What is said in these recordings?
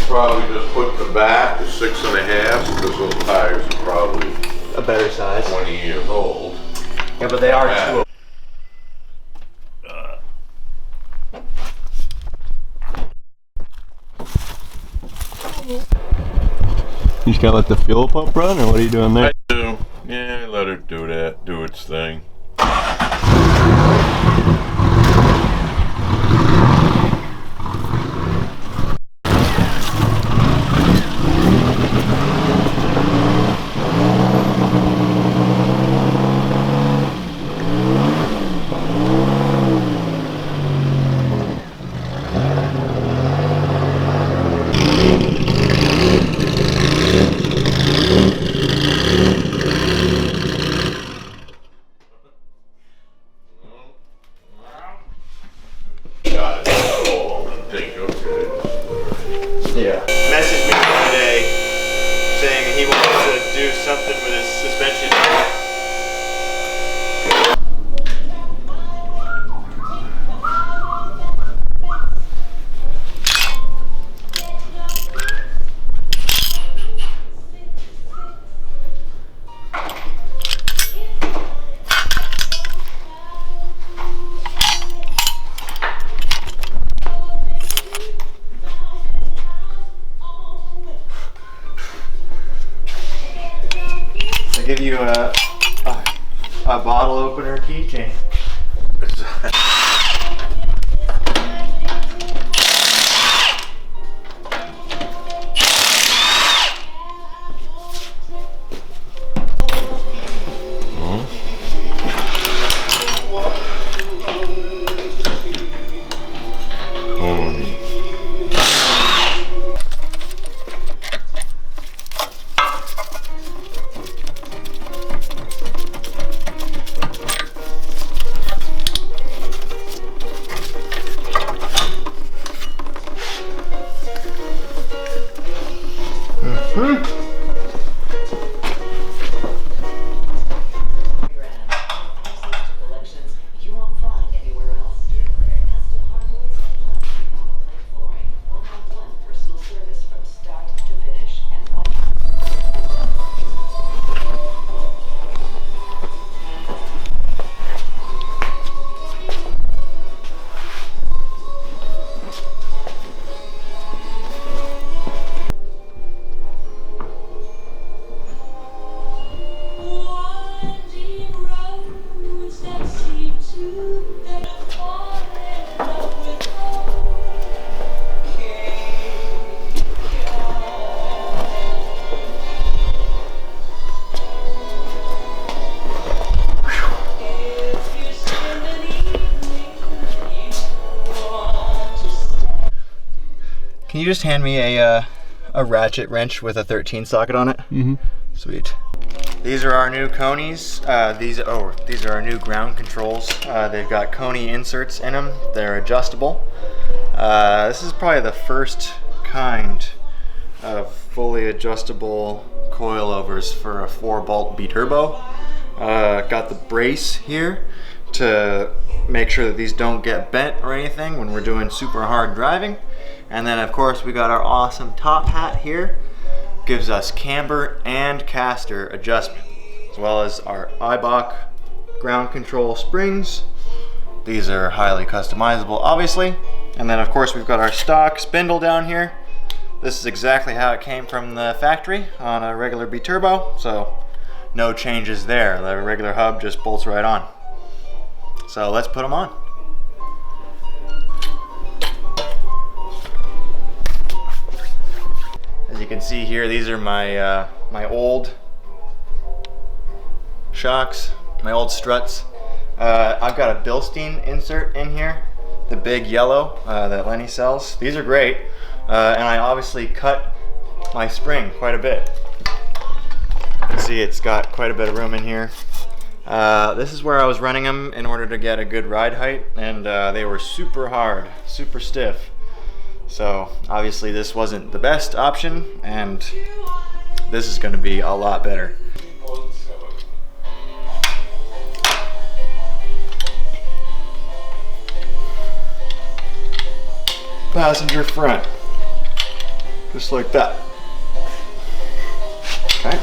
Probably just put the back to 6.5 because those tires are probably a better size. 20 years old. Yeah, but they are too. You just gotta let the fuel pump run, or what are you doing there? I do. Yeah, let it do that, do its thing. Messaged me today saying he wants to do something with his suspension. Give you a bottle opener keychain. Can you just hand me a ratchet wrench with a 13 socket on it? Mm-hmm. Sweet. These are our new conis. These are our new ground controls. They've got koni inserts in them. They're adjustable. This is probably the first kind of fully adjustable coilovers for a 4-bolt Biturbo. Got the brace here to make sure that these don't get bent or anything when we're doing super hard driving. And then of course we got our awesome top hat here. Gives us camber and caster adjustment, as well as our Eibach ground control springs. These are highly customizable, obviously. And then of course we've got our stock spindle down here. This is exactly how it came from the factory on a regular Biturbo, so no changes there. The regular hub just bolts right on. So let's put them on. As you can see here, these are my my old shocks, my old struts. I've got a Bilstein insert in here, the big yellow that Lenny sells. These are great, and I obviously cut my spring quite a bit. You can see it's got quite a bit of room in here. This is where I was running them in order to get a good ride height, and they were super hard, super stiff. So obviously this wasn't the best option, and this is going to be a lot better. passenger front. Just like that. Okay.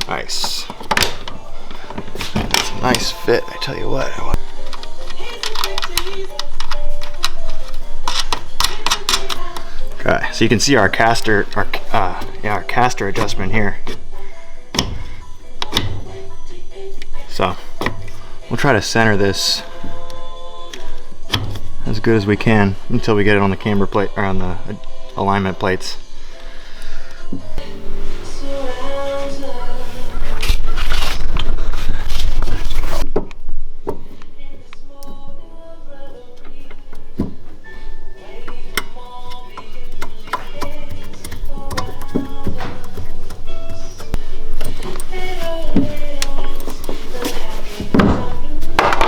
Nice. That's a nice fit, I tell you what. Okay, so you can see our caster, our caster adjustment here. So we'll try to center this as good as we can until we get it on the camber plate or on the alignment plates.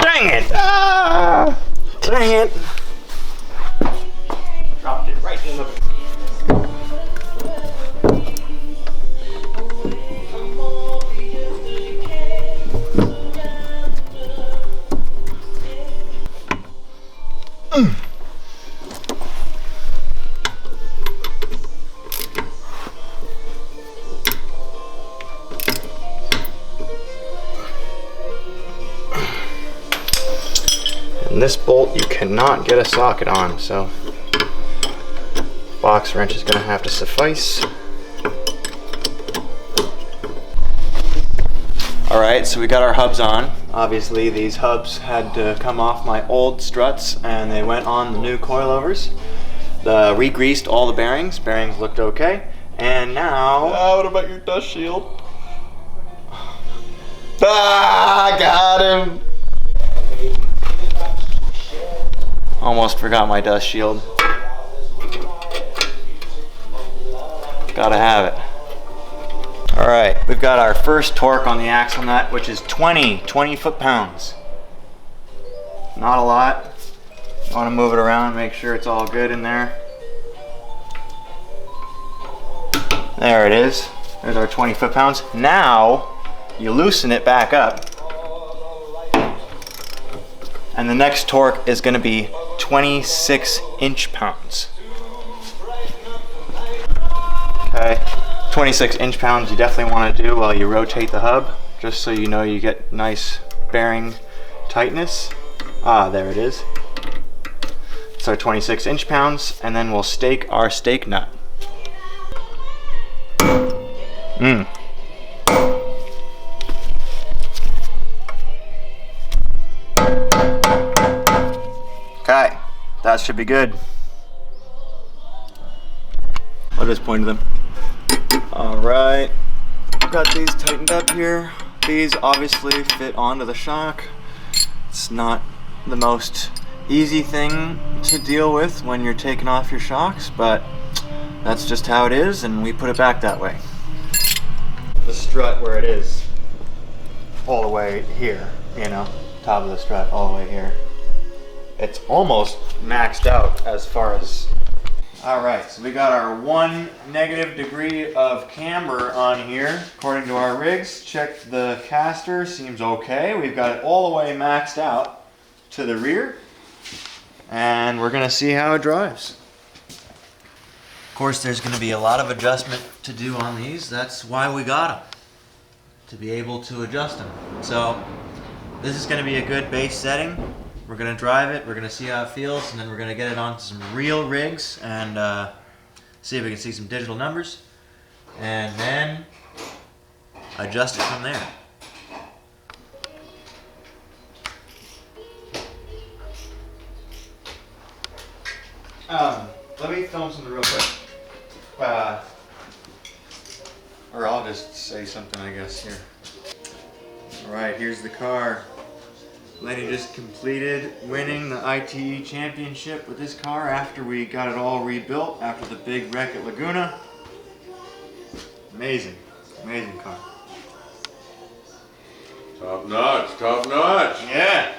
Dang it! Ah! Dang it! Dropped it right in the... And this bolt you cannot get a socket on, so box wrench is going to have to suffice. Alright, so we got our hubs on. Obviously these hubs had to come off my old struts and they went on the new coilovers. Re-greased all the bearings. Bearings looked okay. And now... what about your dust shield? I got him! Almost forgot my dust shield. Gotta have it. Alright, we've got our first torque on the axle nut, which is 20 foot-pounds. Not a lot. You want to move it around, make sure it's all good in there. There it is. There's our 20 foot-pounds. Now, you loosen it back up. And the next torque is going to be 26 inch-pounds. Okay, 26 inch-pounds you definitely want to do while you rotate the hub, just so you know you get nice bearing tightness. Ah, there it is. So 26 inch-pounds, and then we'll stake our stake nut. Okay, that should be good. I'll just point to them. Alright, got these tightened up here. These obviously fit onto the shock. It's not the most easy thing to deal with when you're taking off your shocks, but that's just how it is, and we put it back that way. The strut where it is, all the way here, you know, top of the strut all the way here. It's almost maxed out as far as... Alright, so we got our 1 negative degree of camber on here, according to our rigs. Checked the caster, seems okay. We've got it all the way maxed out to the rear, and we're gonna see how it drives. Of course, there's gonna be a lot of adjustment to do on these. That's why we got them, to be able to adjust them. So this is gonna be a good base setting. We're gonna drive it, we're gonna see how it feels, and then we're gonna get it onto some real rigs and see if we can see some digital numbers, and then adjust it from there. Let me film something real quick. Or I'll just say something, I guess, here. Alright, here's the car. Lenny just completed winning the ITE championship with this car after we got it all rebuilt after the big wreck at Laguna. Amazing, amazing car. Top notch, top notch. Yeah.